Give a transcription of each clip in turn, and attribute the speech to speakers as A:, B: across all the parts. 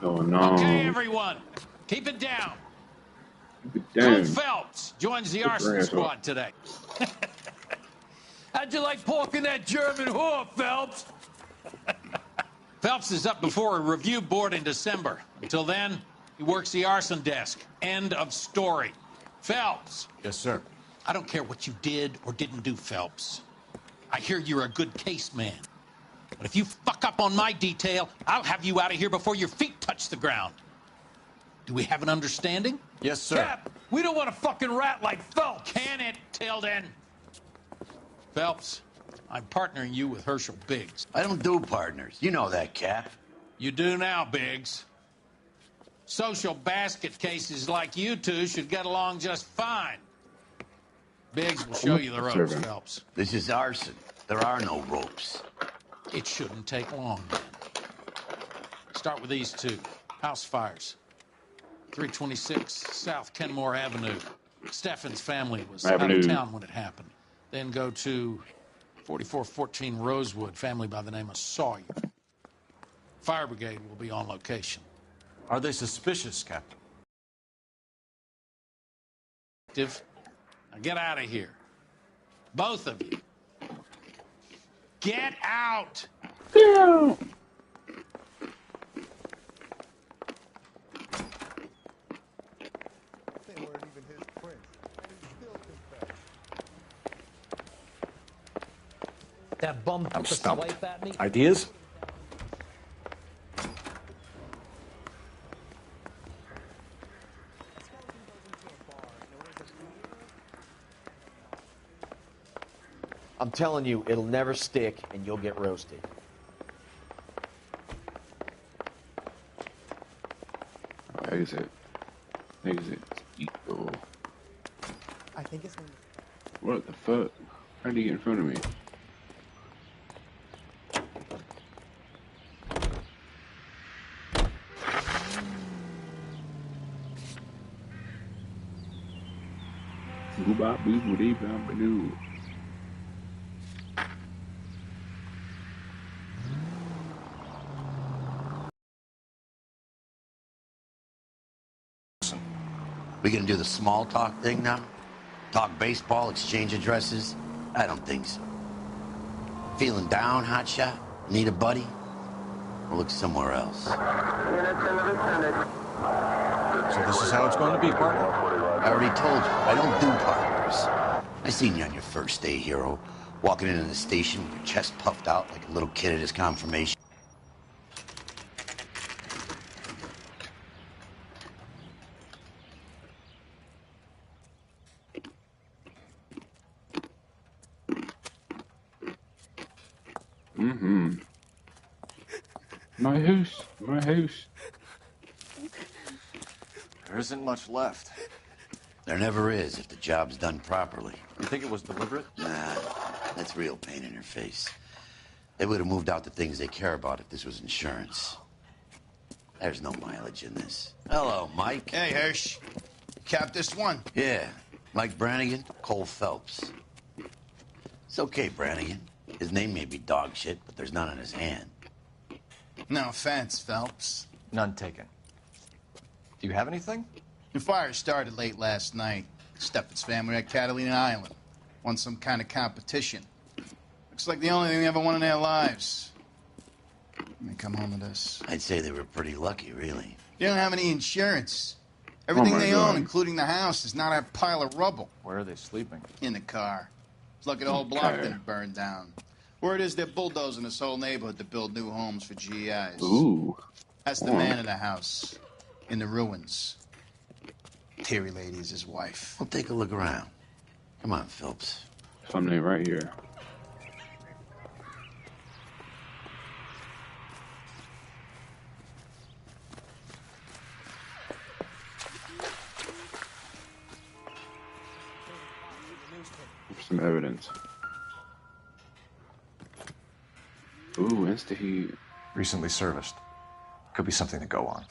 A: Oh no.
B: Okay, everyone, keep it down.
A: Keep it
B: Clint
A: down.
B: Phelps joins the
A: Put your
B: arson
A: ass up.
B: squad today. How'd you like porking that German whore, Phelps? Phelps is up before a review board in December. Until then, he works the arson desk. End of story. Phelps.
C: Yes, sir.
B: I don't care what you did or didn't do, Phelps. I hear you're a good case man. But if you fuck up on my detail, I'll have you out of here before your feet touch the ground. Do we have an understanding?
C: Yes, sir.
B: Cap, we don't want a fucking rat like Phelps. Can it, Tilden? Phelps, I'm partnering you with Herschel Biggs.
D: I don't do partners. You know that, Cap.
B: You do now, Biggs. Social basket cases like you two should get along just fine. Biggs will show you the ropes, Phelps.
D: This is arson. There are no ropes.
B: It shouldn't take long, then. Start with these two. House fires. 326 South Kenmore Avenue. Steffen's family was out of town when it happened. Then go to 4414 Rosewood, family by the name of Sawyer. Fire brigade will be on location.
C: Are they suspicious, Captain?
B: Now get out of here. Both of you. Get out!
A: Damn.
E: That bum
C: I'm
E: took a
C: stumped.
E: swipe at me.
C: Ideas?
E: I'm telling you, it'll never stick, and you'll get roasted.
A: Exit. Exit. Equal.
F: I think it's.
A: What the fuck? How did he get in front of me? Boo-bop, boo-boo-dee-bop-a-doo.
D: We gonna do the small talk thing now? Talk baseball, exchange addresses? I don't think so. Feeling down, hotshot? Need a buddy? Or look somewhere else?
C: So this is how it's going to be, partner?
D: I already told you, I don't do partners. I seen you on your first day, hero. Walking into the station with your chest puffed out like a little kid at his confirmation.
A: Mm-hmm. My house. My house.
C: There isn't much left.
D: There never is if the job's done properly.
C: You think it was deliberate?
D: Nah, that's real pain in your face. They would have moved out the things they care about if this was insurance. There's no mileage in this. Hello, Mike.
G: Hey, Hirsch. Cap this one.
D: Yeah, Mike Brannigan, Cole Phelps. It's okay, Brannigan. His name may be dog shit, but there's none on his hand.
G: No offense, Phelps.
C: None taken. Do you have anything?
G: The fire started late last night. Steffen's family at Catalina Island. Won some kind of competition. Looks like the only thing they ever won in their lives. They come home to this.
D: I'd say they were pretty lucky, really.
G: They don't have any insurance. Everything
A: my
G: they
A: God.
G: own, including the house, is not a pile of rubble.
C: Where are they sleeping?
G: In the car. It's lucky the whole block didn't burn down. Word is they're bulldozing this whole neighborhood to build new homes for GIs.
A: Ooh.
G: That's the man in the house. In the ruins. Terry Lady is his wife.
D: We'll take a look around. Come on, Phelps.
A: Something right here. Some evidence. Ooh, insta-heat.
C: Recently serviced. Could be something to go on.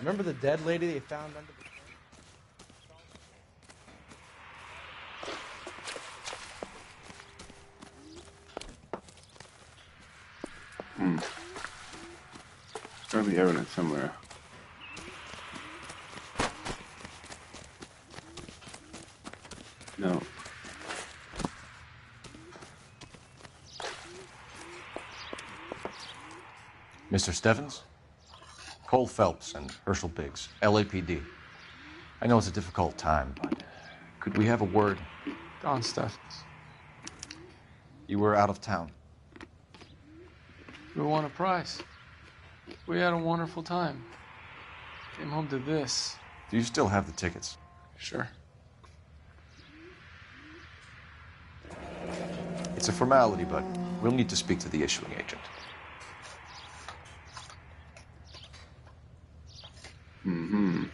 F: Remember the dead lady they found under the
A: There's gotta be evidence somewhere. No.
C: Mr. Stevens? Cole Phelps and Herschel Biggs, LAPD. I know it's a difficult time, but could we have a word?
H: Don Steffens.
C: You were out of town.
H: We won a prize. We had a wonderful time. Came home to this.
C: Do you still have the tickets?
H: Sure.
C: It's a formality, but we'll need to speak to the issuing agent.
A: Mm-hmm.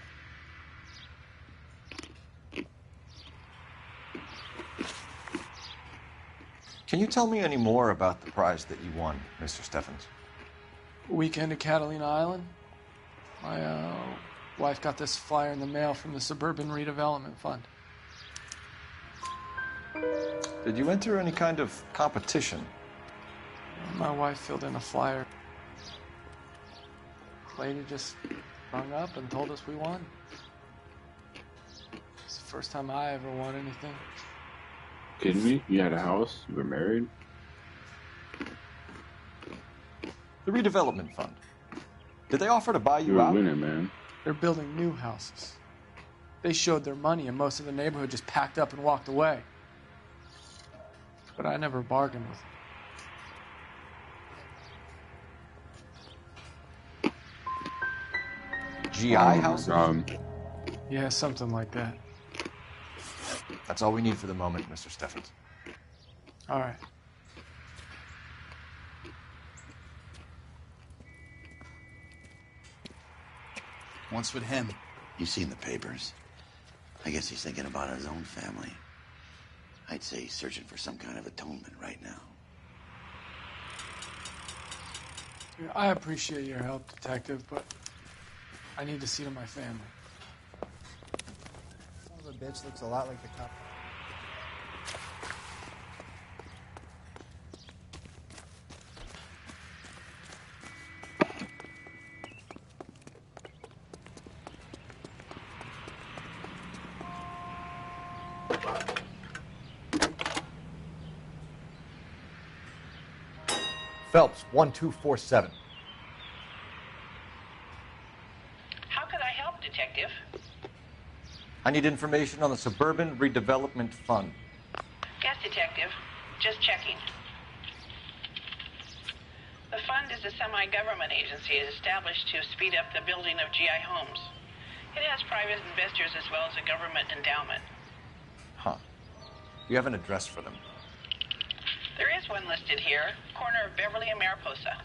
C: Can you tell me any more about the prize that you won, Mr. Steffens?
H: Weekend at Catalina Island. My wife got this flyer in the mail from the Suburban Redevelopment Fund.
C: Did you enter any kind of competition?
H: My wife filled in a flyer. Lady just rung up and told us we won. It's the first time I ever won anything.
A: Kidding me? You had a house? You were married?
C: The redevelopment fund. Did they offer to buy
A: You
C: you
A: were
C: out?
A: winning, man.
H: They're building new houses. They showed their money and most of the neighborhood just packed up and walked away. But I never bargained with them.
C: GI houses?
H: Yeah, something like that.
C: That's all we need for the moment, Mr. Steffens.
H: All right.
G: What's with him?
D: You've seen the papers. I guess he's thinking about his own family. I'd say he's searching for some kind of atonement right now.
H: Yeah, I appreciate your help, Detective, but I need to see to my family.
F: son of a bitch looks a lot like the cop.
E: Phelps, 1247.
I: How could I help, Detective?
C: I need information on the Suburban Redevelopment Fund.
I: Yes, Detective. Just checking. The fund is a semi-government agency established to speed up the building of GI homes. It has private investors as well as a government endowment.
C: Huh. You have an address for them?
I: There is one listed here, corner of Beverly and Mariposa.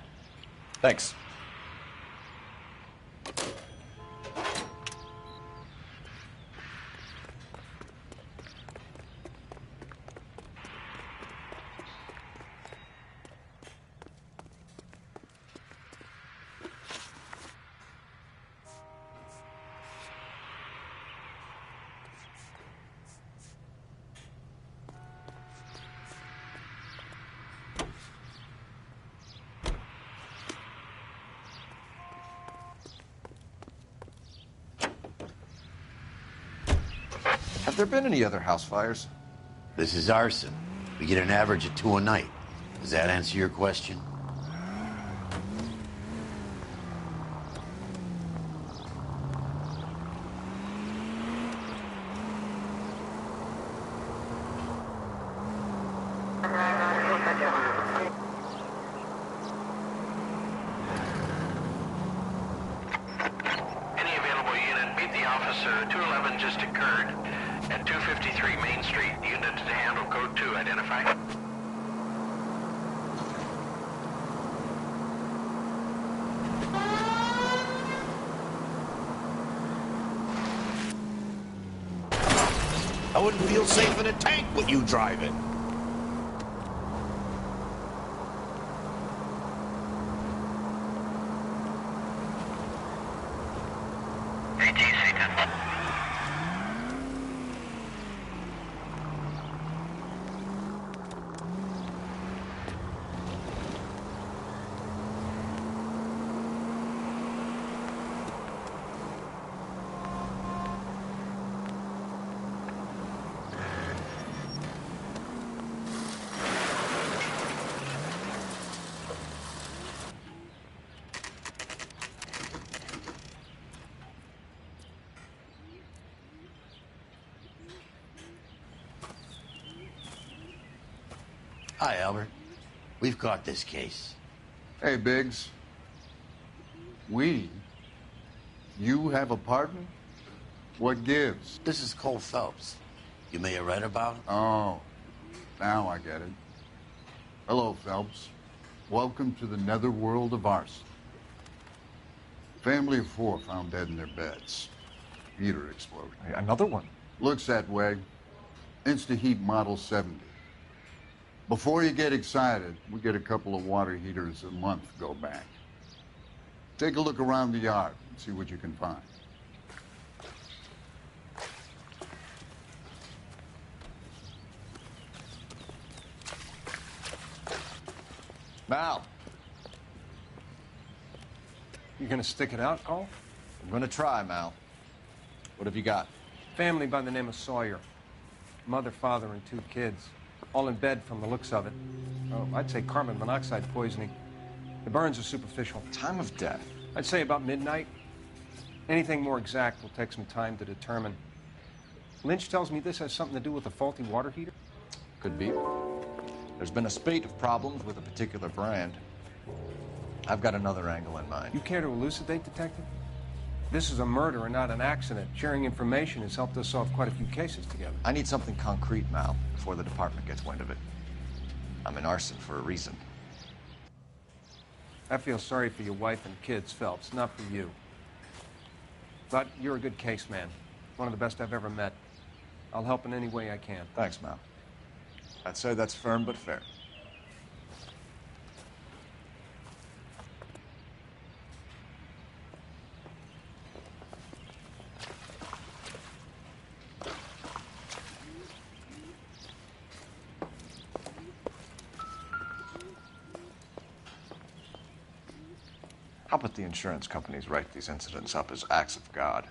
C: Thanks. Have there been any other house fires?
D: This is arson. We get an average of 2 a night. Does that answer your question?
J: Any available unit, meet the officer. 211 just occurred at 253 Main Street. Unit to handle code 2. Identify.
D: I wouldn't feel safe in a tank with you driving.
J: 10.
D: Hi, Albert. We've got this case.
K: Hey, Biggs. We? You have a partner? What gives?
D: This is Cole Phelps. You may have read about him.
K: Oh, now I get it. Hello, Phelps. Welcome to the netherworld of arson. Family of 4 found dead in their beds. Heater exploded.
C: Hey, another one?
K: Looks that way. Insta-Heat Model 70. Before you get excited, we get a couple of water heaters a month go back. Take a look around the yard and see what you can find.
C: Mal,
L: You gonna stick it out, Cole?
C: I'm gonna try, Mal. What have you got?
L: Family by the name of Sawyer. Mother, father, and 2 kids. All in bed from the looks of it. Oh, I'd say carbon monoxide poisoning. The burns are superficial.
C: Time of death?
L: I'd say about midnight. Anything more exact will take some time to determine. Lynch tells me this has something to do with a faulty water heater.
C: Could be. There's been a spate of problems with a particular brand. I've got another angle in mind.
L: You care to elucidate, Detective? This is a murder and not an accident. Sharing information has helped us solve quite a few cases together.
C: I need something concrete, Mal, before the department gets wind of it. I'm in arson for a reason.
L: I feel sorry for your wife and kids, Phelps, not for you. But you're a good case man. One of the best I've ever met. I'll help in any way I can.
C: Thanks, Mal. I'd say that's firm but fair. How about the insurance companies write these incidents up as acts of God?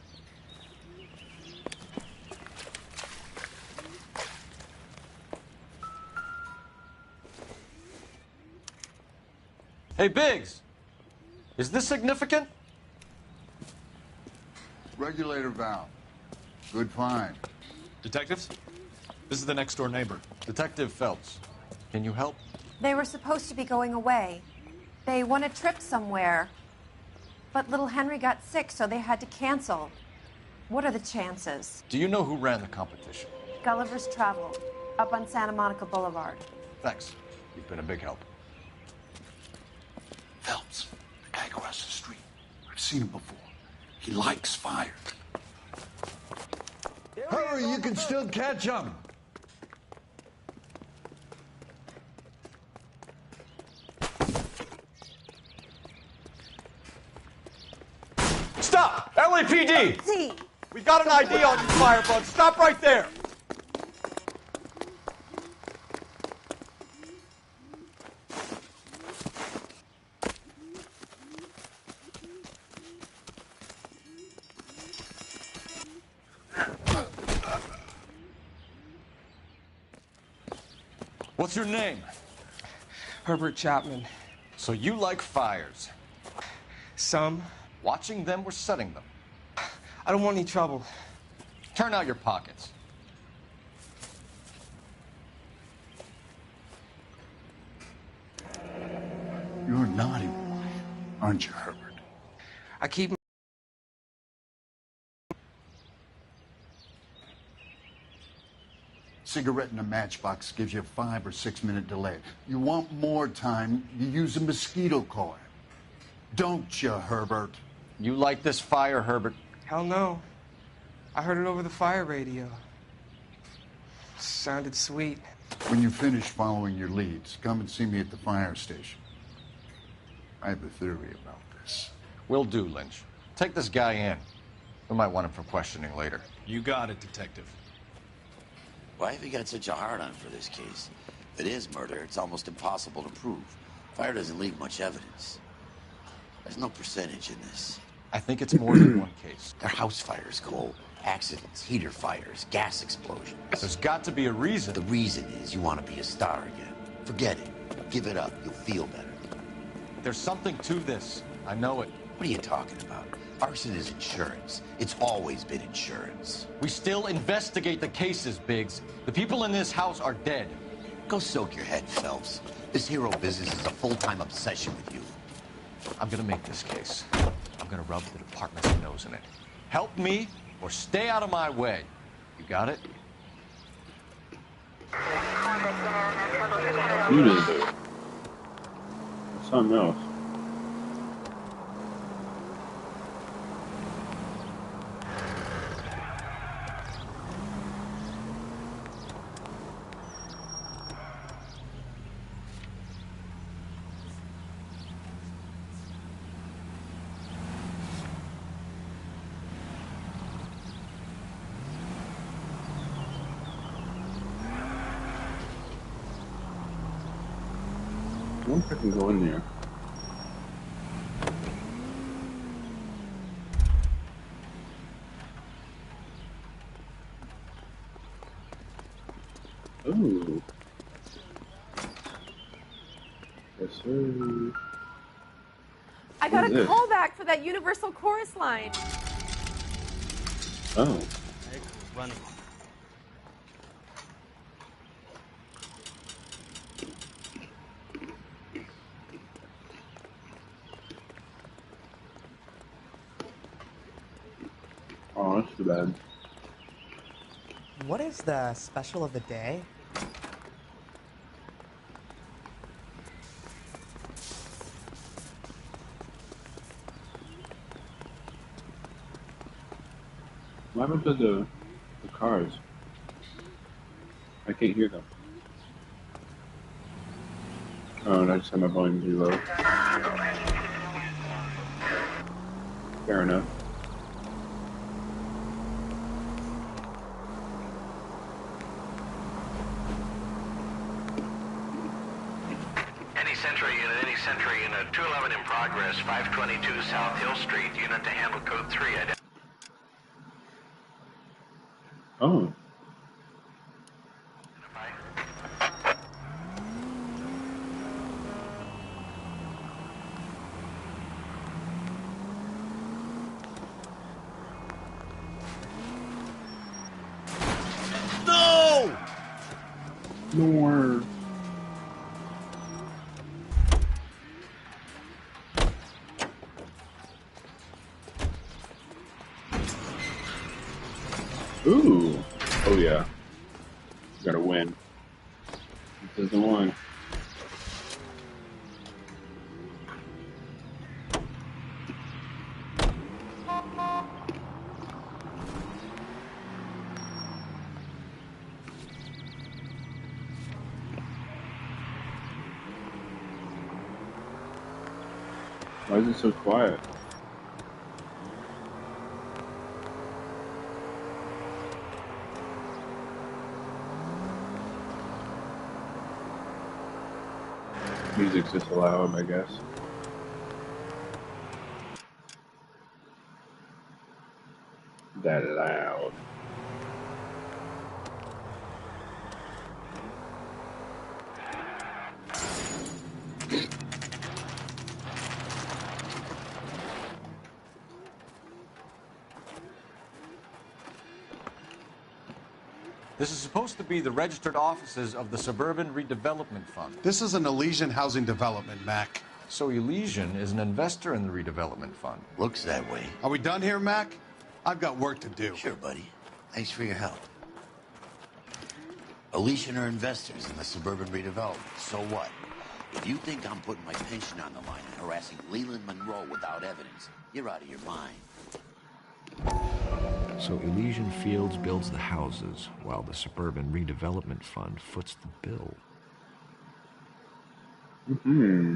C: Hey, Biggs! Is this significant?
K: Regulator valve. Good find.
M: Detectives? This is the next door neighbor.
C: Detective Phelps. Can you help?
N: They were supposed to be going away. They won a trip somewhere. But little Henry got sick, so they had to cancel. What are the chances?
C: Do you know who ran the competition?
N: Gulliver's Travel, up on Santa Monica Boulevard.
C: Thanks. You've been a big help.
K: Phelps, the guy across the street. I've seen him before. He likes fire. Hurry, you can still catch him.
C: Stop! LAPD!
N: See.
C: We've got an ID on you, Firebug. Stop right there! What's your name?
H: Herbert Chapman.
C: So you like fires?
H: Some.
C: Watching them or setting them?
H: I don't want any trouble.
C: Turn out your pockets.
K: You're a naughty boy, aren't you, Herbert?
H: I keep...
K: Cigarette in a matchbox gives you a 5 or 6 minute delay. You want more time, you use a mosquito coil. Don't you, Herbert?
C: You like this fire, Herbert?
H: Hell no. I heard it over the fire radio. Sounded sweet.
K: When you finish following your leads, come and see me at the fire station. I have a theory about this.
C: Will do, Lynch. Take this guy in. We might want him for questioning later.
M: You got it, Detective.
D: Why have you got such a hard-on for this case? If it is murder, it's almost impossible to prove. Fire doesn't leave much evidence. There's no percentage in this.
C: I think it's more than one case.
D: They're house fires, Cole. Accidents, heater fires, gas explosions.
C: There's got to be a reason.
D: The reason is you want to be a star again. Forget it. Give it up. You'll feel better.
C: There's something to this. I know it.
D: What are you talking about? Arson is insurance. It's always been insurance.
C: We still investigate the cases, Biggs. The people in this house are dead.
D: Go soak your head, Phelps. This hero business is a full-time obsession with you.
C: I'm gonna make this case. I'm gonna rub the department's nose in it. Help me or stay out of my way. You got it?
A: Who did it? Something else. I wonder if I can go in there. Oh. Yes, sir.
O: I got
A: What is
O: a
A: this?
O: callback for that Universal Chorus line.
A: Oh.
F: Running.
A: Oh, that's too bad.
F: What is the special of the day?
A: What happened to the cars? I can't hear them. Oh, and I just had my volume too low. Fair enough.
J: Any Sentry unit, 211 in progress, 522 South Hill Street, unit to handle code 3.
A: Oh.
D: No!
A: More. Ooh. Oh yeah. Gotta win. This is the one. Why is it so quiet? Music's just loud, I guess. That loud.
C: This is supposed to be the registered offices of the Suburban Redevelopment Fund.
P: This is an Elysian housing development, Mac.
C: So Elysian is an investor in the redevelopment fund.
D: Looks that way.
P: Are we done here, Mac? I've got work to do.
D: Sure, buddy. Thanks for your help. Elysian are investors in the suburban redevelopment. So what? If you think I'm putting my pension on the line and harassing Leland Monroe without evidence, you're out of your mind.
Q: So Elysian Fields builds the houses, while the Suburban Redevelopment Fund foots the bill.
A: Mm-hmm.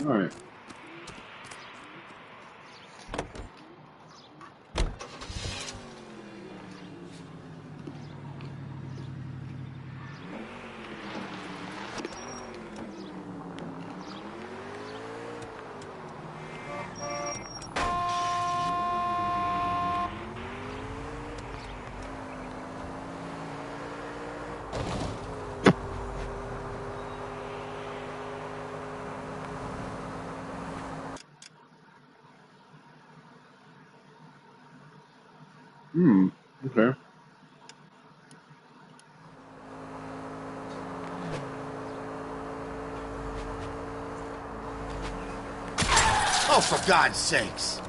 A: All right. Okay.
D: Oh, for God's sakes!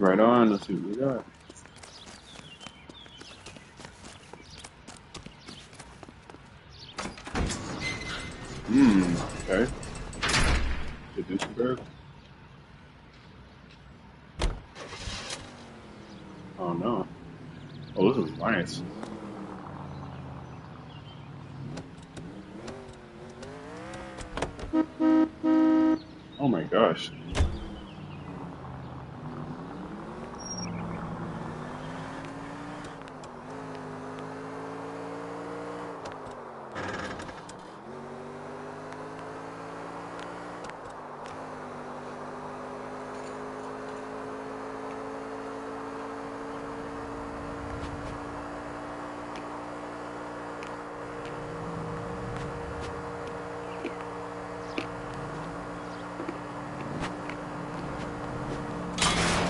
A: Right on. Let's see what we got. Okay. Oh no. Oh, this is nice. Oh my gosh.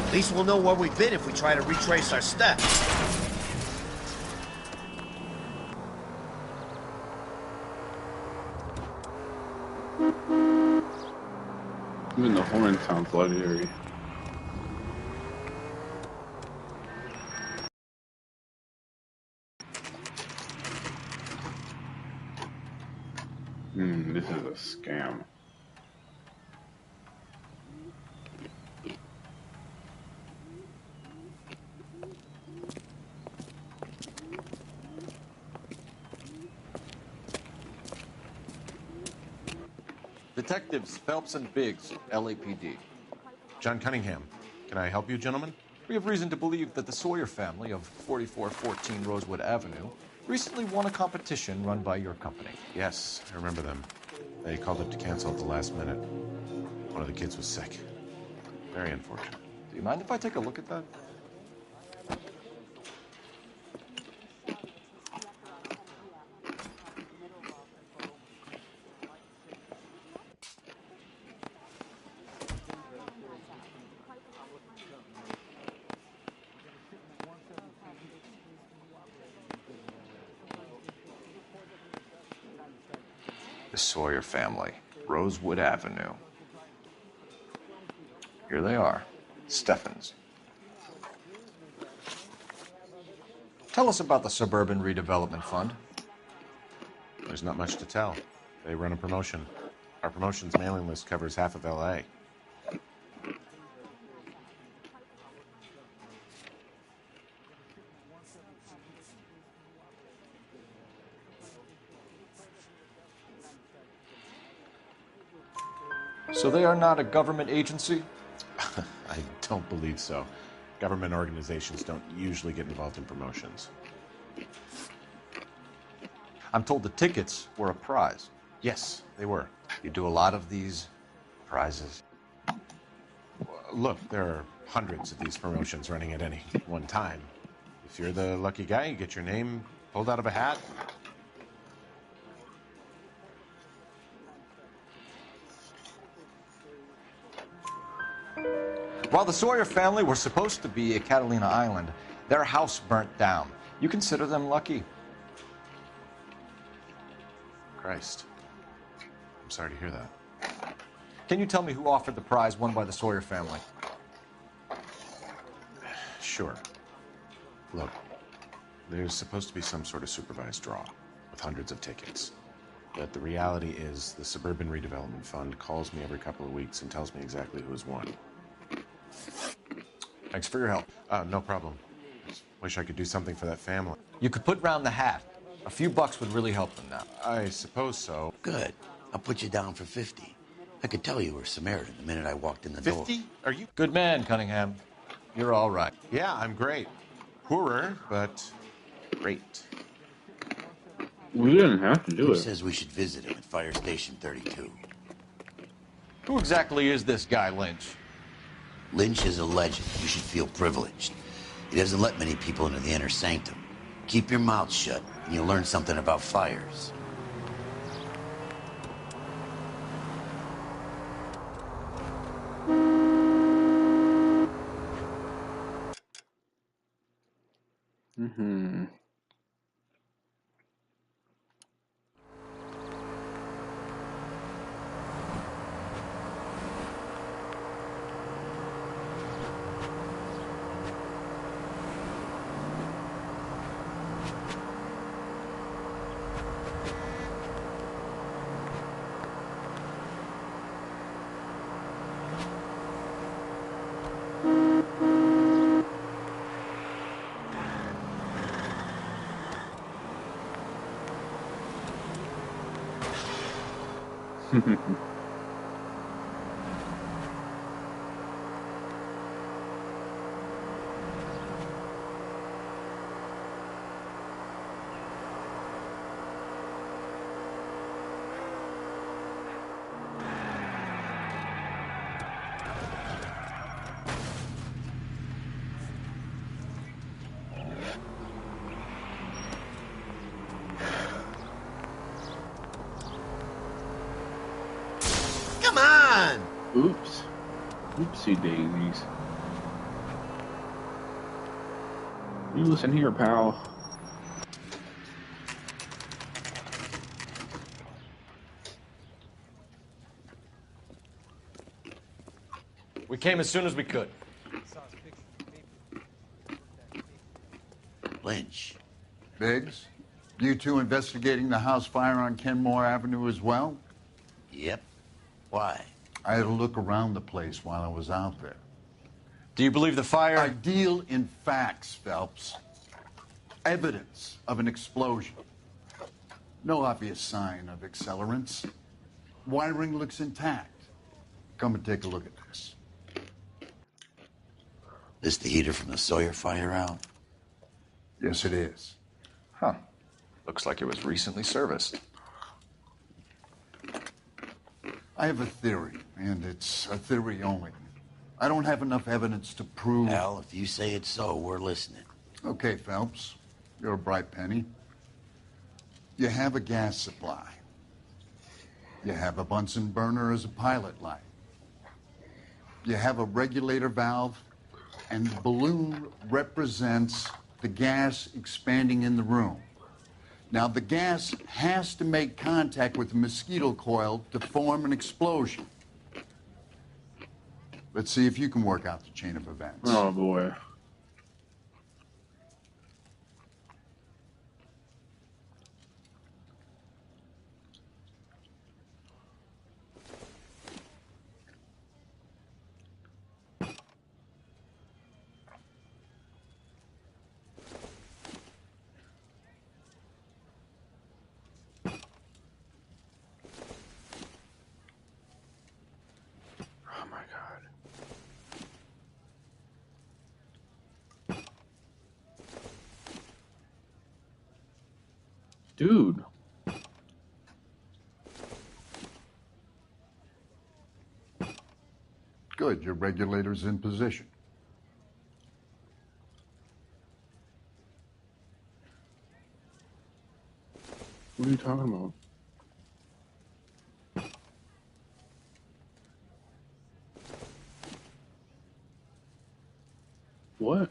D: At least we'll know where we've been if we try to retrace our steps.
A: Even the horn sounds legendary. This is a scam.
C: Detectives Phelps and Biggs, LAPD. John Cunningham. Can I help you, gentlemen? We have reason to believe that the Sawyer family of 4414 Rosewood Avenue recently won a competition run by your company.
R: Yes, I remember them. They called up to cancel at the last minute. One of the kids was sick. Very unfortunate.
C: Do you mind if I take a look at that? The Sawyer family, Rosewood Avenue. Here they are, Steffens. Tell us about the Suburban Redevelopment Fund.
R: There's not much to tell. They run a promotion. Our promotion's mailing list covers half of L.A.
C: So they are not a government agency?
R: I don't believe so. Government organizations don't usually get involved in promotions.
C: I'm told the tickets were a prize.
R: Yes, they were.
C: You do a lot of these prizes?
R: Look, there are hundreds of these promotions running at any one time. If you're the lucky guy, you get your name pulled out of a hat.
C: While the Sawyer family were supposed to be at Catalina Island, their house burnt down. You consider them lucky?
R: Christ. I'm sorry to hear that.
C: Can you tell me who offered the prize won by the Sawyer family?
R: Sure. Look, there's supposed to be some sort of supervised draw with hundreds of tickets. But the reality is the Suburban Redevelopment Fund calls me every couple of weeks and tells me exactly who's won.
C: Thanks for your help.
R: No problem. Wish I could do something for that family.
C: You could put round the hat. A few bucks would really help them now.
R: I suppose so.
D: Good. I'll put you down for 50. I could tell you were Samaritan the minute I walked in the door.
R: 50? Are you?
C: Good man, Cunningham. You're all right.
R: Yeah, I'm great. Poorer, but great.
A: We didn't have to do
D: Who
A: it.
D: says we should visit him at Fire Station 32?
C: Who exactly is this guy, Lynch?
D: Lynch is a legend. You should feel privileged. He doesn't let many people into the inner sanctum. Keep your mouth shut, and you'll learn something about fires.
A: Mm-hmm.
D: Come on!
A: Oops. Oopsie daisies. You listen here, pal.
C: We came as soon as we could.
D: Lynch.
K: Biggs, you two investigating the house fire on Kenmore Avenue as well?
D: Yep. Why?
K: I had a look around the place while I was out there.
C: Do you believe the fire?
K: I deal in facts, Phelps. Evidence of an explosion. No obvious sign of accelerants. Wiring looks intact. Come and take a look at this.
D: This the heater from the Sawyer fire out?
K: Yes, it is.
C: Huh. Looks like it was recently serviced.
K: I have a theory, and it's a theory only. I don't have enough evidence to prove...
D: Al, if you say it's so, we're listening.
K: Okay, Phelps. You're a bright penny. You have a gas supply. You have a Bunsen burner as a pilot light. You have a regulator valve, and the balloon represents the gas expanding in the room. Now, the gas has to make contact with the mosquito coil to form an explosion. Let's see if you can work out the chain of events.
A: Oh, boy. Oh, my God. Dude.
K: Good, your regulator's in position.
A: What are you talking about? What?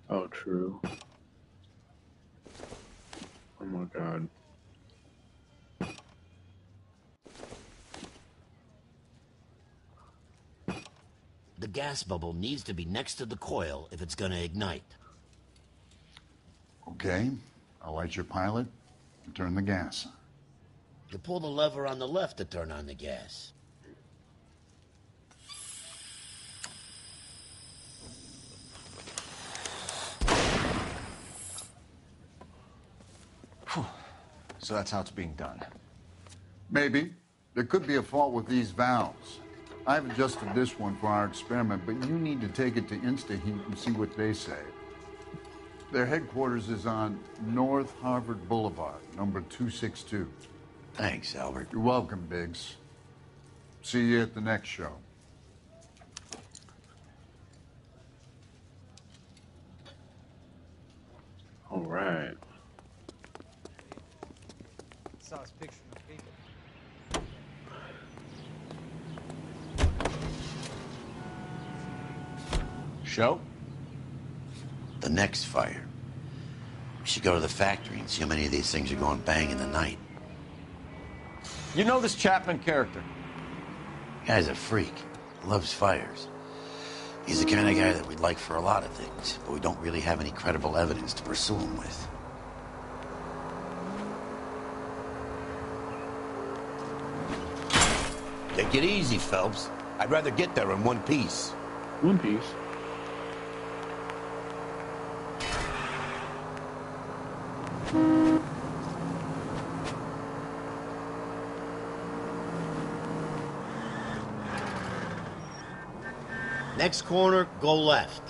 A: Oh, true. Oh my God.
D: gas bubble needs to be next to the coil if it's gonna ignite.
K: Okay, I'll light your pilot and turn the gas on.
D: You pull the lever on the left to turn on the gas.
C: So that's how it's being done.
K: Maybe. There could be a fault with these valves. I've adjusted this one for our experiment, but you need to take it to InstaHeat and see what they say. Their headquarters is on North Harvard Boulevard, number 262.
D: Thanks, Albert.
K: You're welcome, Biggs. See you at the next show.
A: All right.
F: Saw his picture in the paper.
C: Show?
D: The next fire. We should go to the factory and see how many of these things are going bang in the night.
C: You know this Chapman character?
D: Guy's a freak. Loves fires. He's the kind of guy that we'd like for a lot of things, but we don't really have any credible evidence to pursue him with. Take it easy, Phelps. I'd rather get there in one piece.
A: One piece?
D: Next corner, go left.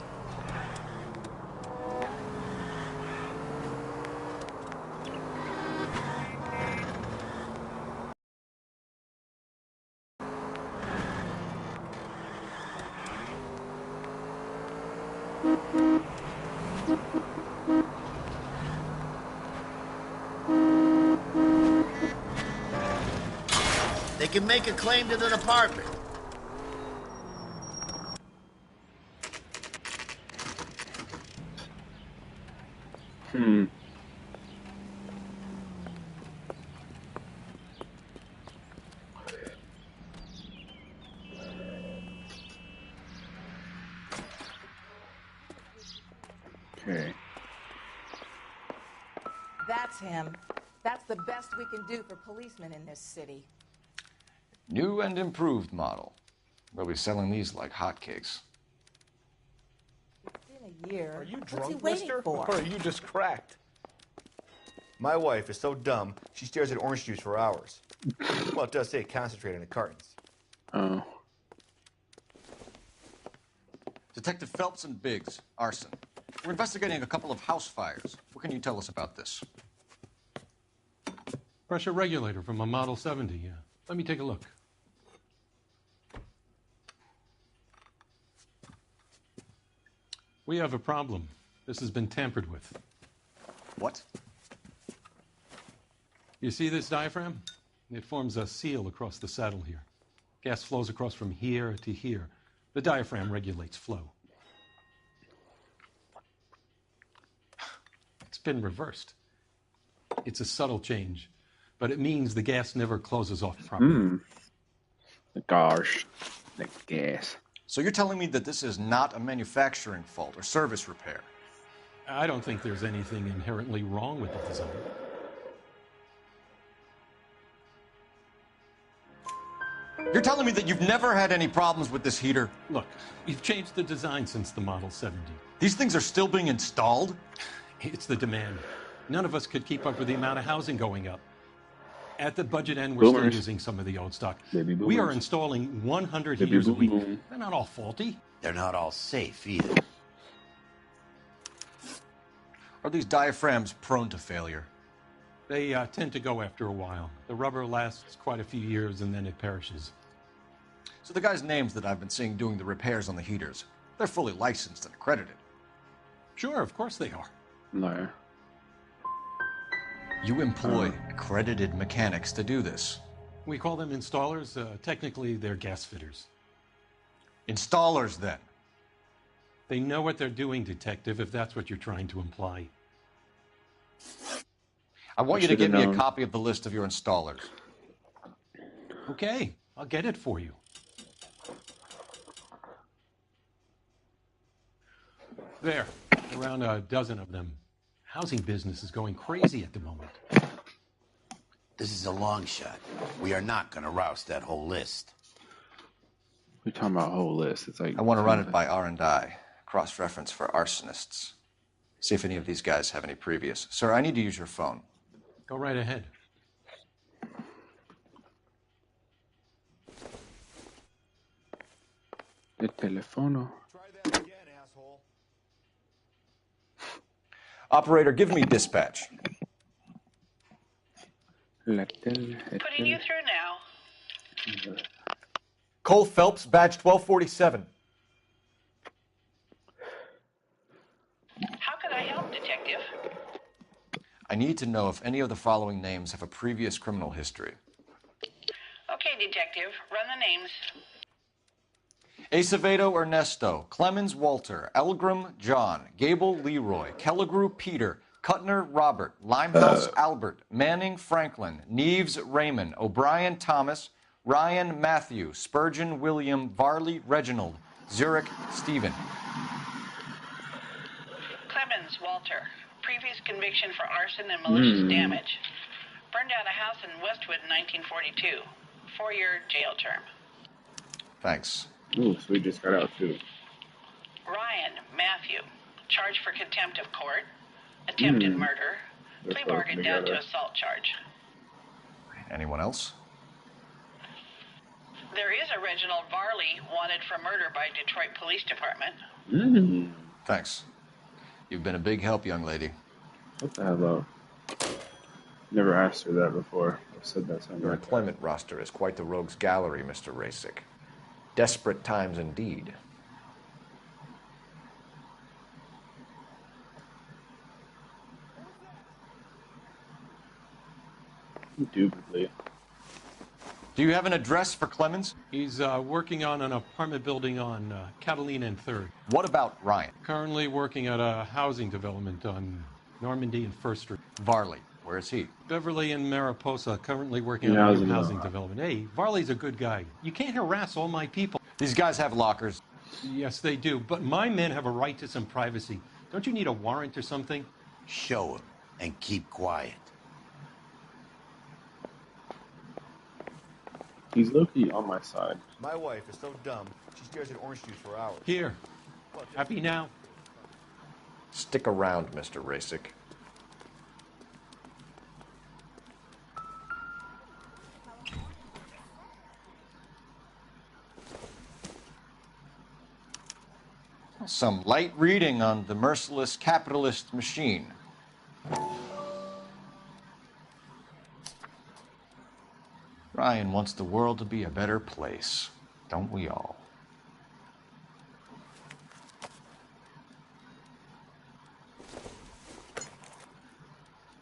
D: They can make a claim to the department.
A: Okay.
S: That's him. That's the best we can do for policemen in this city.
C: New and improved model. They'll be selling these like hotcakes.
S: It's been a year.
T: Are you
S: What's he
T: drunk,
S: waiting
T: mister?
S: for?
T: Or are you just cracked? My wife is so dumb, she stares at orange juice for hours. Well, it does say concentrate in the cartons.
A: Oh.
C: Detective Phelps and Biggs, arson. We're investigating a couple of house fires. What can you tell us about this?
U: Pressure regulator from a Model 70, yeah. Let me take a look. We have a problem. This has been tampered with.
C: What?
U: You see this diaphragm? It forms a seal across the saddle here. Gas flows across from here to here. The diaphragm regulates flow. It's been reversed. It's a subtle change, but it means the gas never closes off properly.
A: Gosh, the gas.
C: So you're telling me that this is not a manufacturing fault or service repair?
U: I don't think there's anything inherently wrong with the design.
C: You're telling me that you've never had any problems with this heater?
U: Look, we've changed the design since the Model 70.
C: These things are still being installed?
U: It's the demand. None of us could keep up with the amount of housing going up. At the budget end, we're still using some of the old stock. We are installing 100 heaters a week. They're not all faulty.
D: They're not all safe either.
C: Are these diaphragms prone to failure?
U: They tend to go after a while. The rubber lasts quite a few years and then it perishes.
C: So the guys' names that I've been seeing doing the repairs on the heaters, they're fully licensed and accredited.
U: Sure, of course they are.
A: No.
C: You employ accredited mechanics to do this.
U: We call them installers. Technically, they're gas fitters.
C: Installers, then?
U: They know what they're doing, Detective, if that's what you're trying to imply.
C: I want you to give me a copy of the list of your installers.
U: Okay, I'll get it for you. There, around a dozen of them. Housing business is going crazy at the moment.
D: This is a long shot. We are not going to roust that whole list.
A: We're talking about a whole list. It's like
C: I want to run it by R&I, cross-reference for arsonists. See if any of these guys have any previous. Sir, I need to use your phone.
U: Go right ahead.
A: El teléfono.
C: Operator, give me dispatch.
I: Putting you through now.
E: Cole Phelps, badge 1247.
I: How can I help, Detective?
C: I need to know if any of the following names have a previous criminal history.
I: Okay, Detective, run the names.
C: Acevedo Ernesto, Clemens Walter, Elgram John, Gable Leroy, Kelligrew Peter, Cutner Robert, Limehouse Albert, Manning Franklin, Neves Raymond, O'Brien Thomas, Ryan Matthew, Spurgeon William, Varley Reginald, Zurich Stephen.
I: Clemens Walter, previous conviction for arson and malicious damage. Burned down a house in Westwood in 1942. 4-year jail term.
C: Thanks.
A: Ooh, so we just got out too.
I: Ryan Matthew, charged for contempt of court, attempted murder, plea bargain down to assault charge.
C: Anyone else?
I: There is a Reginald Varley wanted for murder by Detroit Police Department.
C: Thanks. You've been a big help, young lady.
A: What the hell? Never asked her that before. I've said that something.
E: Your employment roster is quite the rogues gallery, Mr. Rasick. Desperate times indeed.
A: Indubitably.
C: Do you have an address for Clemens?
U: He's working on an apartment building on Catalina and 3rd.
C: What about Ryan?
U: Currently working at a housing development on Normandy and 1st Street.
C: Varley, where is he?
U: Beverly and Mariposa, currently working on a new housing development. Hey, Varley's a good guy. You can't harass all my people.
C: These guys have lockers.
U: Yes, they do, but my men have a right to some privacy. Don't you need a warrant or something?
D: Show him and keep quiet.
A: He's low-key on my side.
T: My wife is so dumb, she stares at orange juice for hours.
U: Here. Happy now?
E: Stick around, Mr. Rasick.
C: Some light reading on the merciless capitalist machine. Ryan wants the world to be a better place, don't we all?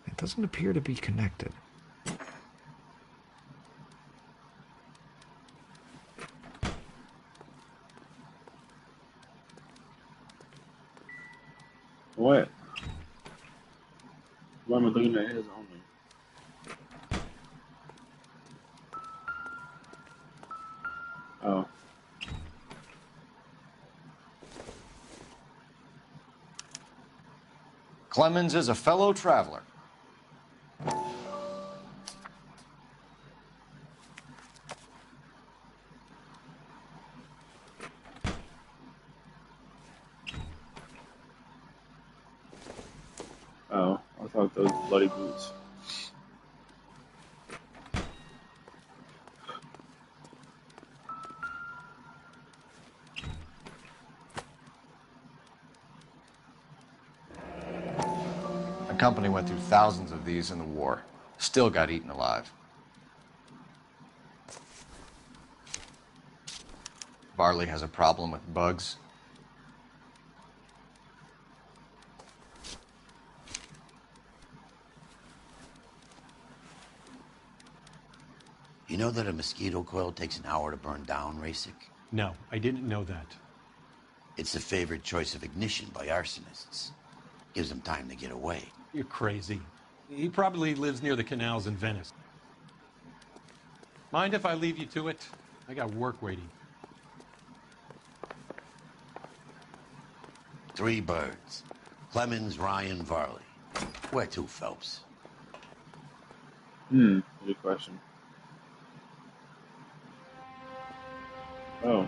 Q: It doesn't appear to be connected.
A: What? Why am I looking at his only? Oh.
C: Clemens is a fellow traveler.
A: Oh, I thought those bloody boots.
C: The company went through thousands of these in the war. Still got eaten alive. Varley has a problem with bugs.
D: You know that a mosquito coil takes an hour to burn down, Rasick?
U: No, I didn't know that.
D: It's the favored choice of ignition by arsonists. Gives them time to get away.
U: You're crazy. He probably lives near the canals in Venice. Mind if I leave you to it? I got work waiting.
D: 3 birds. Clemens, Ryan, Varley. Where to, Phelps?
A: Good question. Oh.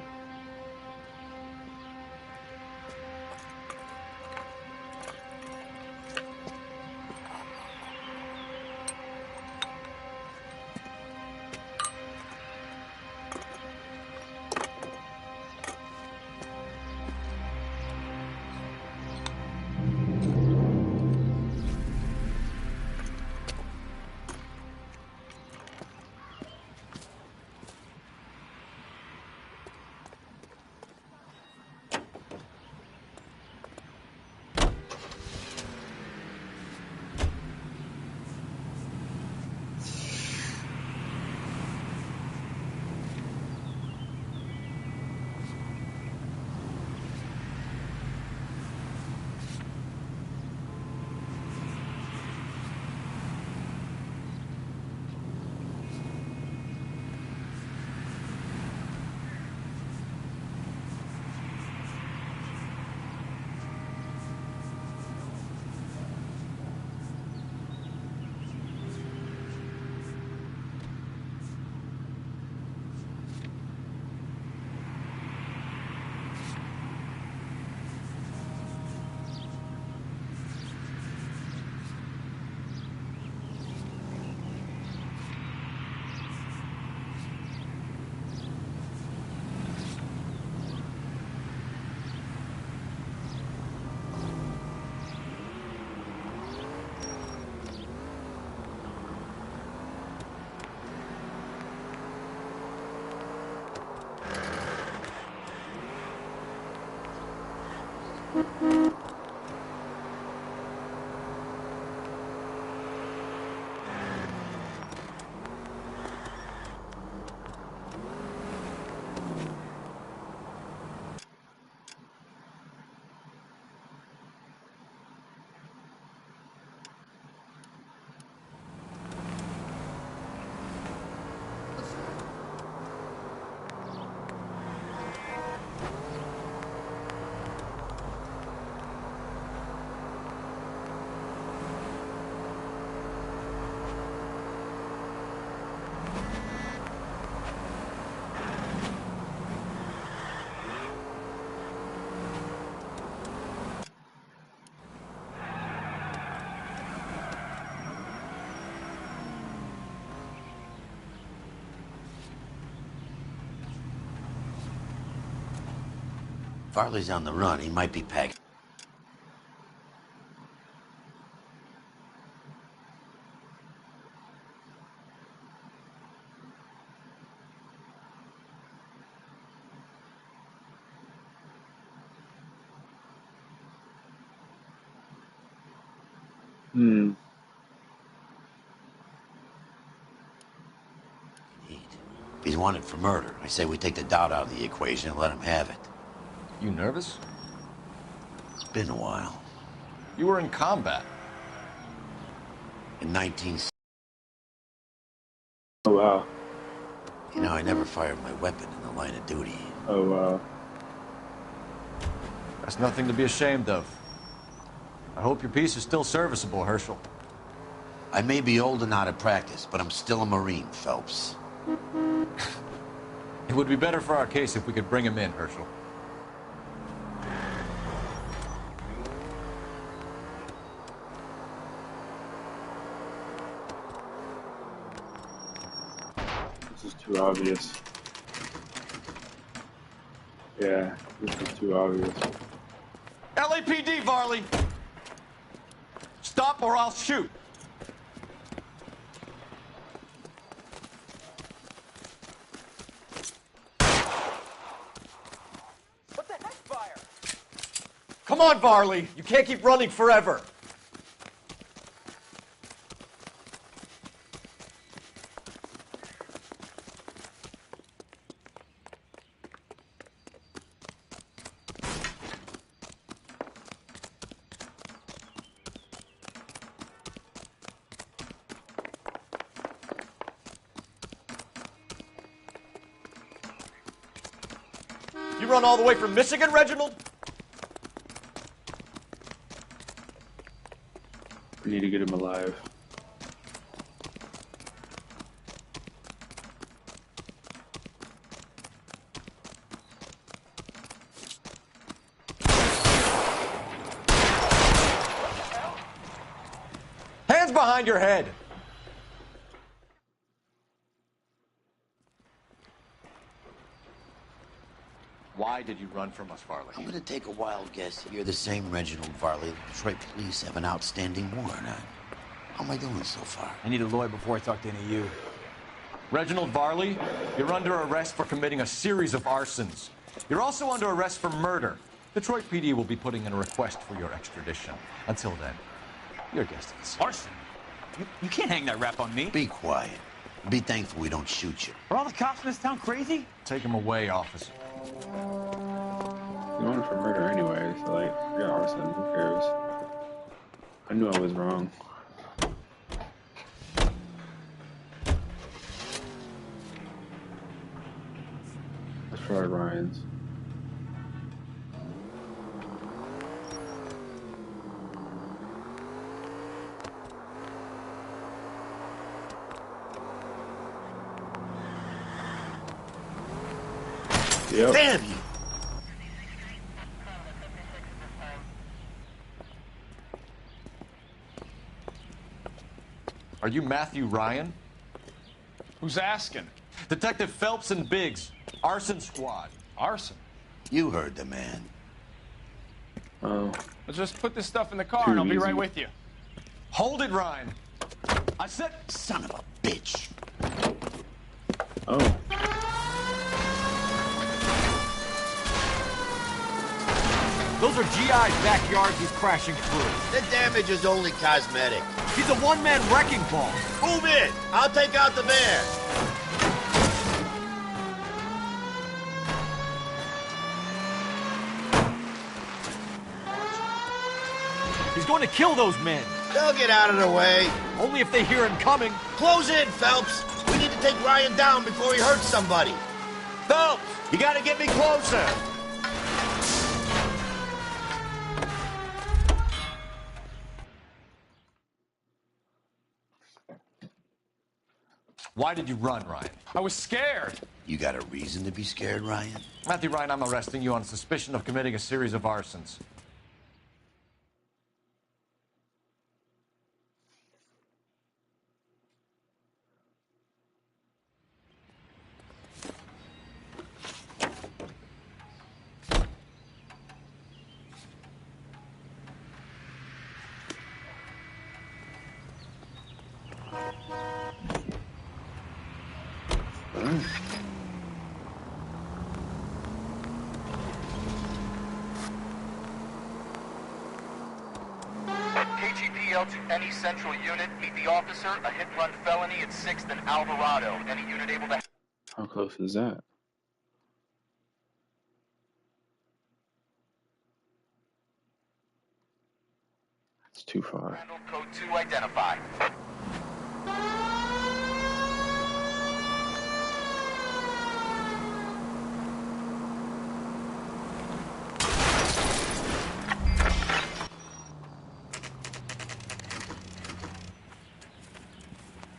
D: Varley's on the run. He might be packing. If he's wanted for murder, I say we take the doubt out of the equation and let him have it.
E: You nervous?
D: It's been a while.
E: You were in combat.
D: In 19...
A: Oh, wow.
D: You know, I never fired my weapon in the line of duty.
A: Oh, wow.
E: That's nothing to be ashamed of. I hope your piece is still serviceable, Herschel.
D: I may be old and out of practice, but I'm still a Marine, Phelps.
E: It would be better for our case if we could bring him in, Herschel.
A: This is too obvious. Yeah, this is too obvious.
E: LAPD, Varley! Stop or I'll shoot! What the heck, fire? Come on, Varley! You can't keep running forever! You run all the way from Michigan, Reginald?
A: need to get him alive.
E: Hands behind your head! Why did you run from us, Farley?
D: I'm gonna take a wild guess. You're the same Reginald Varley the Detroit police have an outstanding warrant on. How am I doing so far?
E: I need a lawyer before I talk to any of you. Reginald Varley, you're under arrest for committing a series of arsons. You're also under arrest for murder. Detroit PD will be putting in a request for your extradition. Until then, you're guest of the scene.
B: Arson? You can't hang that rap on me.
D: Be quiet. Be thankful we don't shoot you.
B: Are all the cops in this town crazy?
E: Take him away, officer.
A: You're going for murder anyway, so like, yeah, arson, who cares? I knew I was wrong. Let's try Ryan's. Yep.
D: Damn you!
E: Are you Matthew Ryan?
H: Who's asking?
E: Detective Phelps and Biggs, arson squad.
H: Arson?
D: You heard the man.
A: Oh.
H: Let's just put this stuff in the car and I'll be right with you.
E: Hold it, Ryan.
D: I said, son of a bitch.
A: Oh.
T: Those are GI's backyards he's crashing through.
D: The damage is only cosmetic.
T: He's a one-man wrecking ball.
D: Move in! I'll take out the van.
T: He's going to kill those men.
D: They'll get out of the way.
T: Only if they hear him coming.
D: Close in, Phelps. We need to take Ryan down before he hurts somebody. Phelps, you gotta get me closer.
E: Why did you run, Ryan?
H: I was scared.
D: You got a reason to be scared, Ryan?
E: Matthew Ryan, I'm arresting you on suspicion of committing a series of arsons.
V: KGPL to any central unit. Meet the officer. A hit-run felony at 6th and Alvarado. Any unit able to...
A: How close is that? It's too far.
V: Code 2 identify.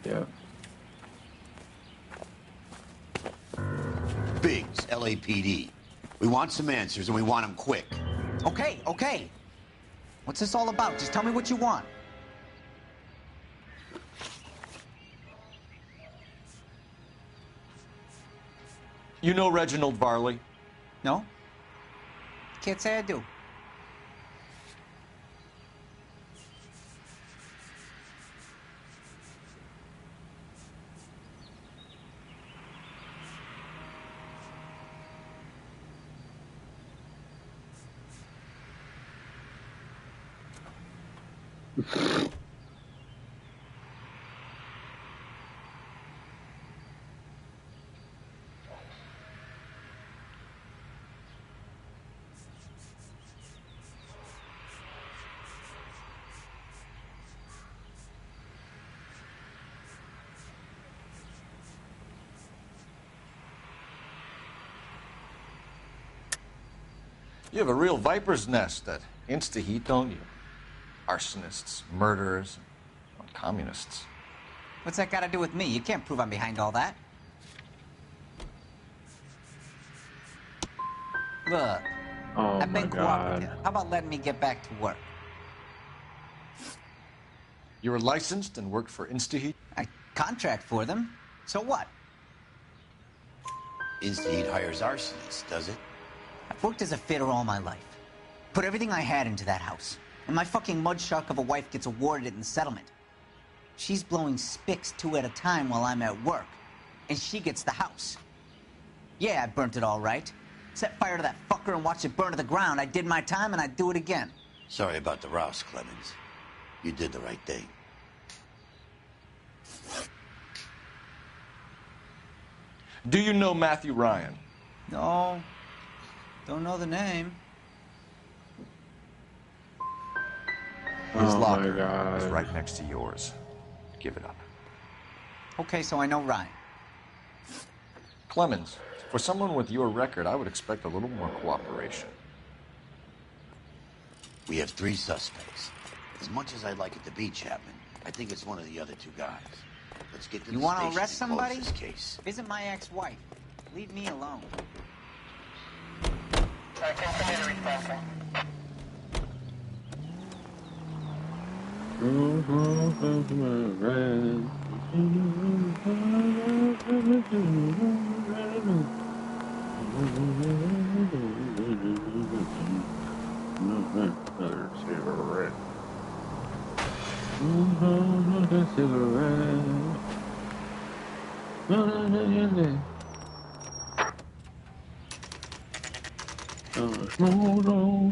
A: Yeah.
D: Biggs, LAPD. We want some answers, and we want them quick.
B: Okay, okay. What's this all about? Just tell me what you want.
E: You know Reginald Varley?
B: No? Can't say I do.
E: You have a real viper's nest at Insta-Heat, don't you? arsonists, murderers, and communists.
B: What's that got to do with me? You can't prove I'm behind all that. Look,
A: Oh
B: I've been
A: my
B: cooperative.
A: God.
B: How about letting me get back to work?
E: You were licensed and worked for InstaHeat?
B: I contract for them. So what?
D: InstaHeat hires arsonists, does it?
B: I've worked as a fitter all my life. Put everything I had into that house. And my fucking mudshark of a wife gets awarded it in the settlement. She's blowing spics 2 at a time while I'm at work. And she gets the house. Yeah, I burnt it all right. Set fire to that fucker and watched it burn to the ground. I did my time and I'd do it again.
D: Sorry about the rouse, Clemens. You did the right thing.
E: Do you know Matthew Ryan?
B: No. Don't know the name.
E: His
A: Oh
E: locker
A: my God.
E: is right next to yours. Give it up.
B: Okay, so I know Ryan.
E: Clemens, for someone with your record, I would expect a little more cooperation.
D: We have 3 suspects. As much as I'd like it to be Chapman, I think it's one of the other 2 guys. Let's get to
B: You
D: the
B: want
D: station
B: to arrest
D: and close
B: somebody?
D: this case.
B: Visit my ex-wife. Leave me alone.
A: Another cigarette.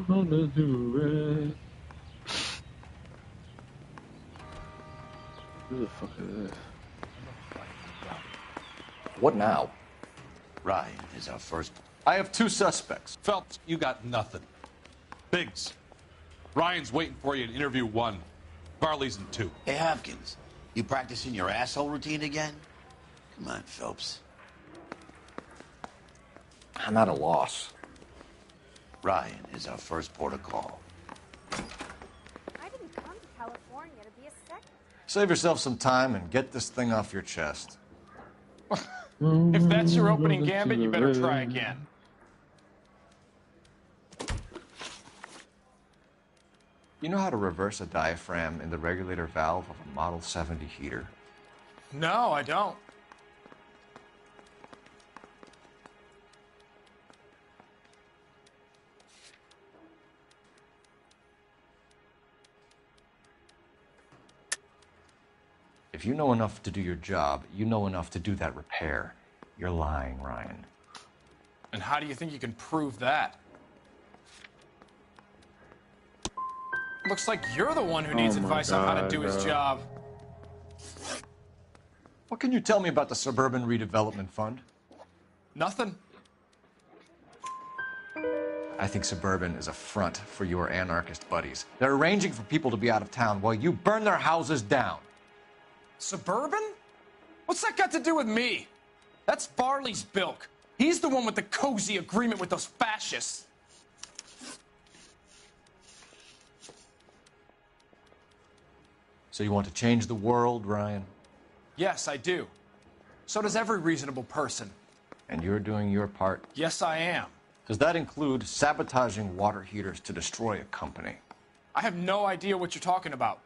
A: Another cigarette. Who the fuck is this?
E: What now?
D: Ryan is our first.
E: I have 2 suspects.
M: Phelps, you got nothing. Biggs, Ryan's waiting for you in interview 1. Varley's in 2.
D: Hey, Hopkins, you practicing your asshole routine again? Come on, Phelps.
E: I'm at a loss.
D: Ryan is our first port of call.
O: I didn't come to California to be a second.
E: Save yourself some time and get this thing off your chest.
H: If that's your opening gambit, you better try again.
E: You know how to reverse a diaphragm in the regulator valve of a Model 70 heater?
H: No, I don't.
E: If you know enough to do your job, you know enough to do that repair. You're lying, Ryan.
H: And how do you think you can prove that? Looks like you're the one who needs advice on how to do his job.
E: What can you tell me about the Suburban Redevelopment Fund?
H: Nothing.
E: I think Suburban is a front for your anarchist buddies. They're arranging for people to be out of town while you burn their houses down.
H: Suburban? What's that got to do with me? That's Varley's bilk. He's the one with the cozy agreement with those fascists.
E: So you want to change the world, Ryan?
H: Yes, I do. So does every reasonable person.
E: And you're doing your part?
H: Yes, I am.
E: Does that include sabotaging water heaters to destroy a company?
H: I have no idea what you're talking about.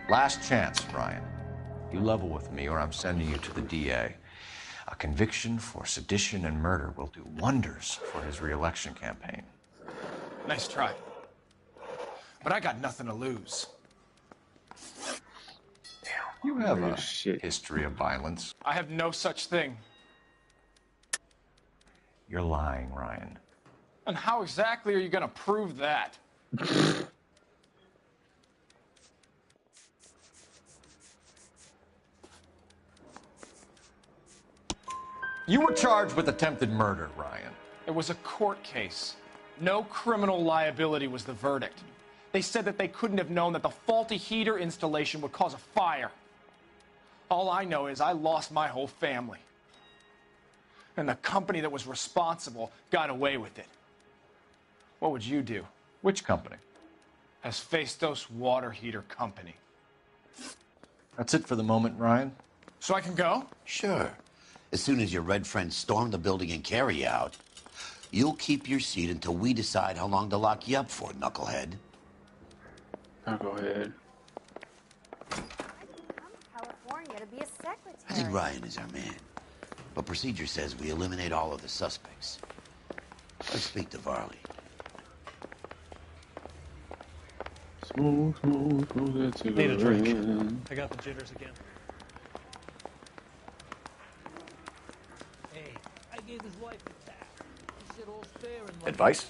E: Last chance, Ryan. You level with me or I'm sending you to the DA. A conviction for sedition and murder will do wonders for his re-election campaign.
H: Nice try. But I got nothing to lose.
E: You have a history of violence.
H: I have no such thing.
E: You're lying, Ryan.
H: And how exactly are you going to prove that?
E: You were charged with attempted murder, Ryan.
H: It was a court case. No criminal liability was the verdict. They said that they couldn't have known that the faulty heater installation would cause a fire. All I know is I lost my whole family. And the company that was responsible got away with it. What would you do?
E: Which company?
H: Hephaestus Water Heater Company.
E: That's it for the moment, Ryan.
H: So I can go?
D: Sure. As soon as your red friends storm the building and carry you out, you'll keep your seat until we decide how long to lock you up for, knucklehead.
A: I'll go ahead.
O: California to be a secretary.
D: I think Ryan is our man. But procedure says we eliminate all of the suspects. Let's speak to Varley.
A: Smooth that cigarette.
U: Need a drink. I got the jitters again.
G: Hey, I gave his wife a tap. He said all's fair in love.
E: Advice?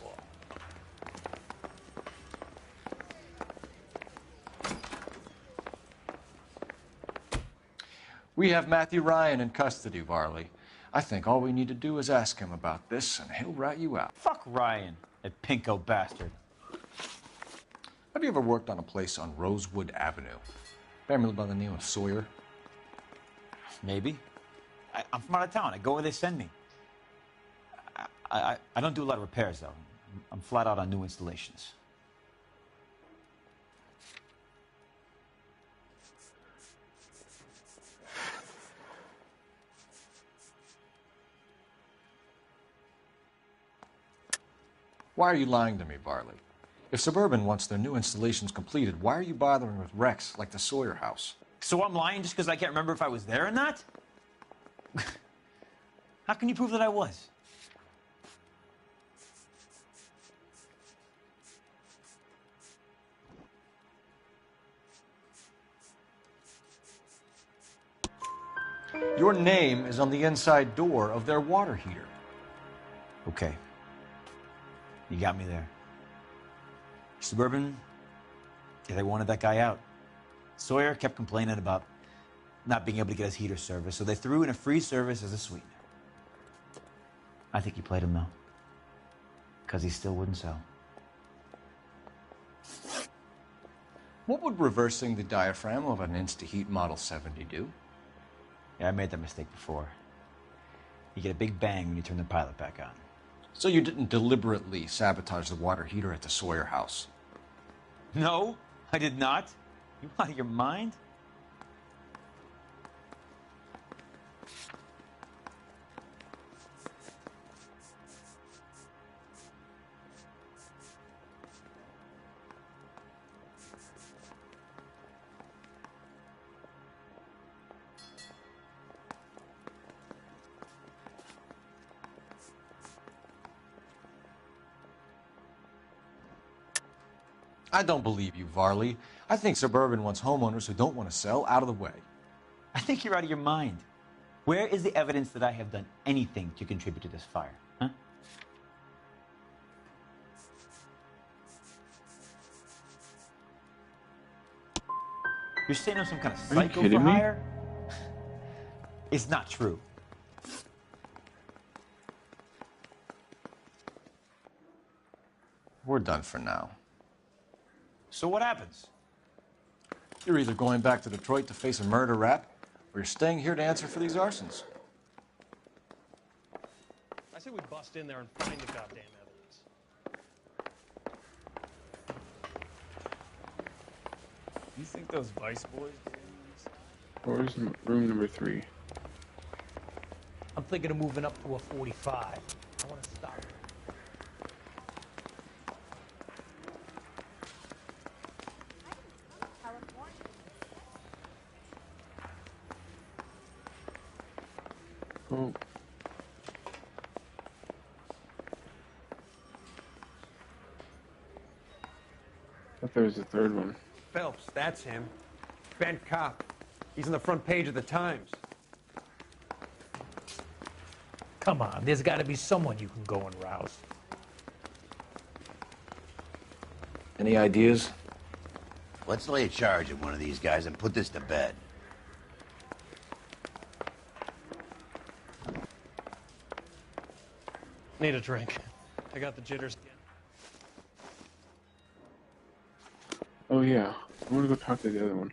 E: We have Matthew Ryan in custody, Varley. I think all we need to do is ask him about this, and he'll rat you out.
L: Fuck Ryan, that pinko bastard.
E: Have you ever worked on a place on Rosewood Avenue? Family by the name of Sawyer?
L: Maybe. I'm from out of town. I go where they send me. I don't do a lot of repairs, though. I'm flat out on new installations.
E: Why are you lying to me, Varley? If Suburban wants their new installations completed, why are you bothering with wrecks like the Sawyer house?
L: So I'm lying just because I can't remember if I was there or not? How can you prove that I was?
E: Your name is on the inside door of their water heater.
L: Okay. You got me there. Suburban, yeah, they wanted that guy out. Sawyer kept complaining about not being able to get his heater service, so they threw in a free service as a sweetener. I think he played him, though, because he still wouldn't sell.
E: What would reversing the diaphragm of an Insta-Heat Model 70 do?
L: Yeah, I made that mistake before. You get a big bang when you turn the pilot back on.
E: So you didn't deliberately sabotage the water heater at the Sawyer house?
L: No, I did not. You out of your mind?
E: I don't believe you, Varley. I think Suburban wants homeowners who don't want to sell out of the way.
L: I think you're out of your mind. Where is the evidence that I have done anything to contribute to this fire? Huh? You're saying I'm some kind of psycho for hire? It's not true.
E: We're done for now.
L: So what happens?
E: You're either going back to Detroit to face a murder rap, or you're staying here to answer for these arsons.
U: I say we bust in there and find the goddamn evidence.
H: You think those Vice boys?
A: Where's room number 3?
G: I'm thinking of moving up to a 45. I want to stop.
A: Oh. I thought there was a third one.
W: Phelps, that's him. Bent cop. He's on the front page of the Times.
G: Come on, there's got to be someone you can go and rouse.
E: Any ideas?
D: Let's lay a charge at one of these guys and put this to bed.
W: Need a drink. I got the jitters again.
A: Oh yeah, I want to go talk to the other one.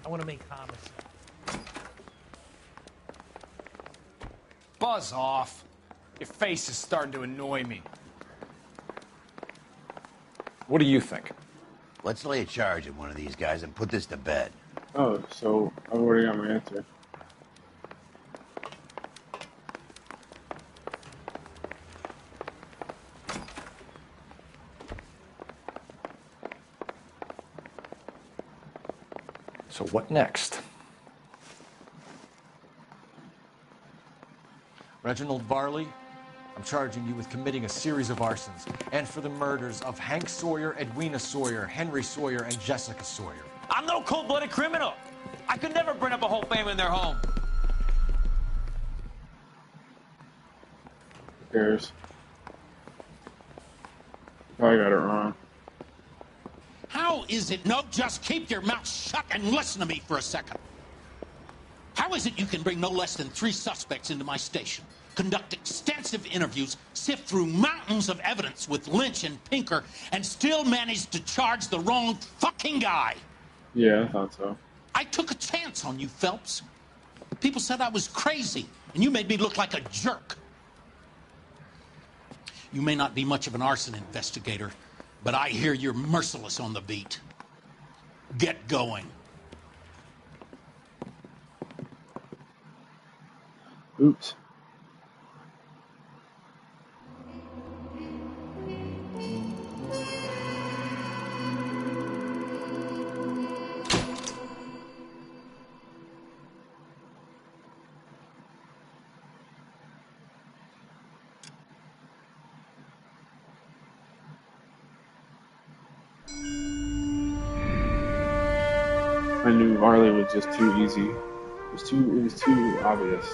G: I want to make homicide.
H: Buzz off. Your face is starting to annoy me. What do you think?
D: Let's lay a charge at one of these guys and put this to bed.
A: Oh, so I've already got my answer.
H: So what next?
E: Reginald Varley, I'm charging you with committing a series of arsons and for the murders of Hank Sawyer, Edwina Sawyer, Henry Sawyer, and Jessica Sawyer.
L: I'm no cold-blooded criminal. I could never burn up a whole family in their home.
A: Who cares? I got it wrong.
J: How is it? No, just keep your mouth shut and listen to me for a second. How is it you can bring no less than 3 suspects into my station, conduct extensive interviews, sift through mountains of evidence with Lynch and Pinker, and still manage to charge the wrong fucking guy?
A: Yeah, I thought so.
J: I took a chance on you, Phelps. People said I was crazy, and you made me look like a jerk. You may not be much of an arson investigator, but I hear you're merciless on the beat. Get going.
A: Oops. I knew Varley was just too easy. It was too obvious.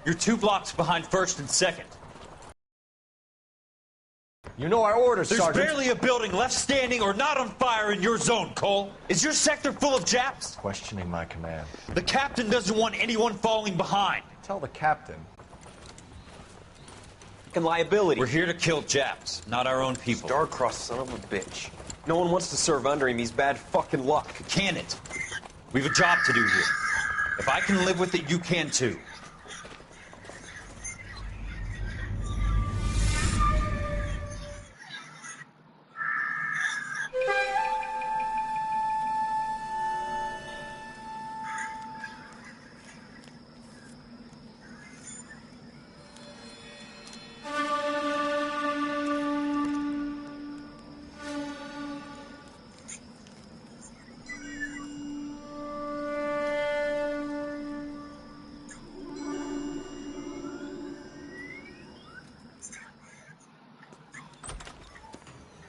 L: You're 2 blocks behind 1st and 2nd.
E: You know our orders,
L: There's
E: Sergeant.
L: barely a building left standing or not on fire in your zone, Cole. Is your sector full of Japs?
C: Questioning my command.
L: The captain doesn't want anyone falling behind.
C: Tell the captain.
L: And liability. We're here to kill Japs, not our own people.
W: Star-crossed son of a bitch. No one wants to serve under him. He's bad fucking luck.
L: Can it? We have a job to do here. If I can live with it, you can too.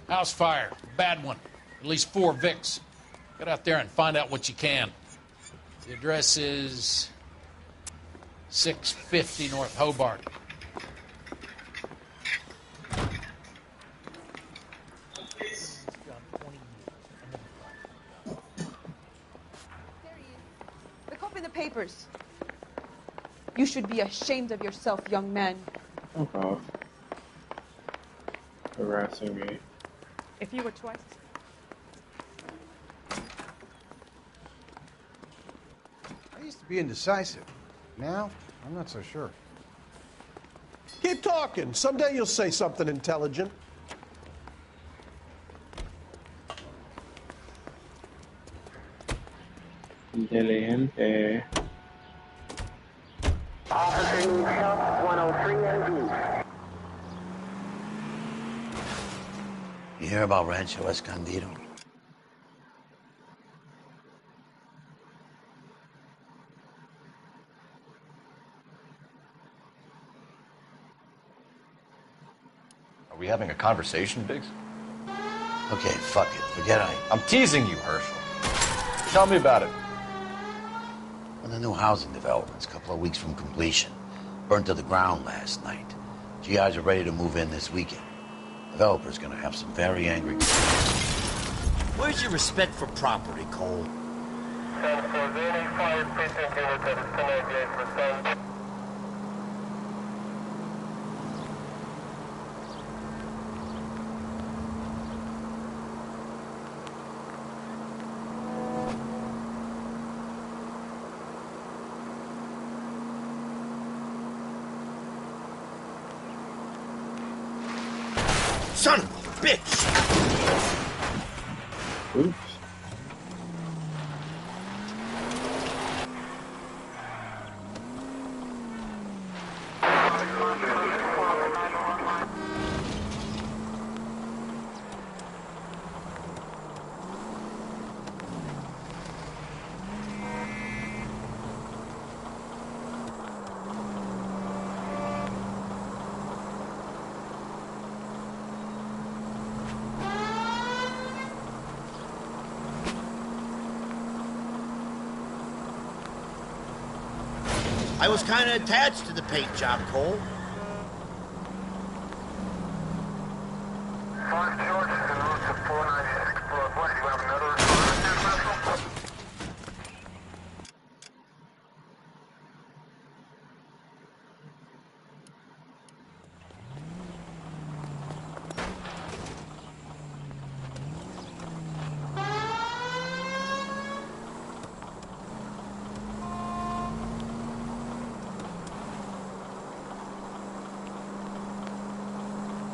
J: House fire. Bad one. At least 4 Vicks. Get out there and find out what you can. The address is 650 North Hobart.
O: Look up in the papers. You should be ashamed of yourself, young man.
A: Fuck off. Harassing me.
O: If you were twice.
N: I used to be indecisive. Now, I'm not so sure. Keep talking. Someday you'll say something intelligent.
A: Inteligente.
V: Officer needs help, 103 ND.
D: You hear about Rancho Escondido?
C: Are we having a conversation, Biggs?
D: Okay, fuck it. Forget
C: I'm teasing you, Herschel. Tell me about it.
D: Well, the new housing development's a couple of weeks from completion. Burned to the ground last night. GIs are ready to move in this weekend. Developer's gonna have some very angry... Where's your respect for property, Cole? Son of a bitch!
A: Oops.
D: I was kind of attached to the paint job, Cole.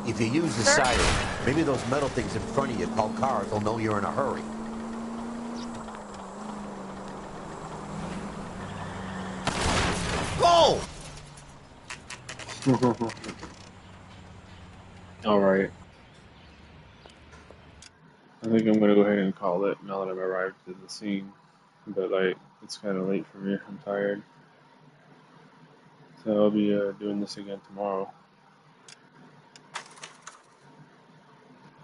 D: If you use the siren, maybe those metal things in front of you called cars will know you're in a hurry. Go!
A: All right. I think I'm gonna go ahead and call it now that I've arrived at the scene. But like, it's kind of late for me. I'm tired. So I'll be doing this again tomorrow.